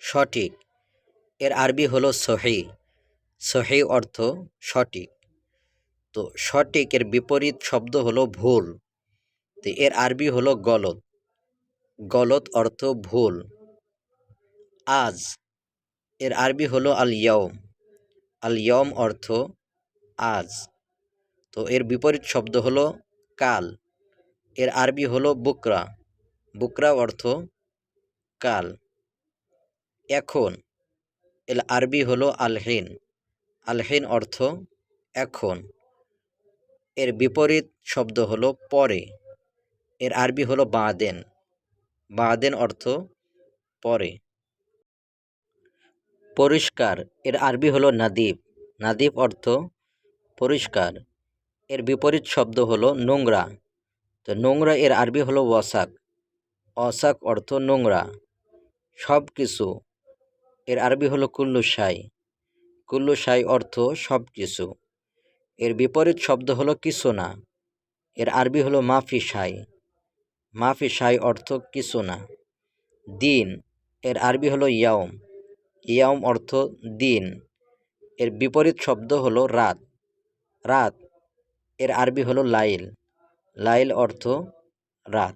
সঠিক এর আরবি হলো সহি। সহি অর্থ সঠিক। তো সঠিক এর বিপরীত শব্দ হলো ভুল। তো এর আরবি হলো গলত। গলত অর্থ ভুল। আজ এর আরবি হলো আল ইয়াউম। আল ইয়াউম অর্থ আজ। তো এর বিপরীত শব্দ হলো কাল। এর আরবি হলো বুকরা। বুকরা অর্থ কাল। এখন এর আরবি হলো আলহিন। আলহিন অর্থ এখন। এর বিপরীত শব্দ হলো পরে। এর আরবি হলো বাদেন। বাদেন অর্থ পরে। পরিষ্কার এর আরবি হলো নাদিব। নাদিব অর্থ পরিষ্কার। এর বিপরীত শব্দ হলো নোংরা। তো নোংরা এর আরবি হলো ওয়াসাক। ওয়াসাক অর্থ নোংরা। সব কিছু এর আরবি হলো কুল্লু শাই। কুল্লু শাই অর্থ সব কিছু। এর বিপরীত শব্দ হলো কিছু না। এর আরবি হলো মাফি শাই। মাফি শাই অর্থ কিছু না। দিন এর আরবি হলো ইয়াউম। ইয়াউম অর্থ দিন। এর বিপরীত শব্দ হলো রাত। রাত এর আরবি হলো লাইল। লাইল অর্থ রাত।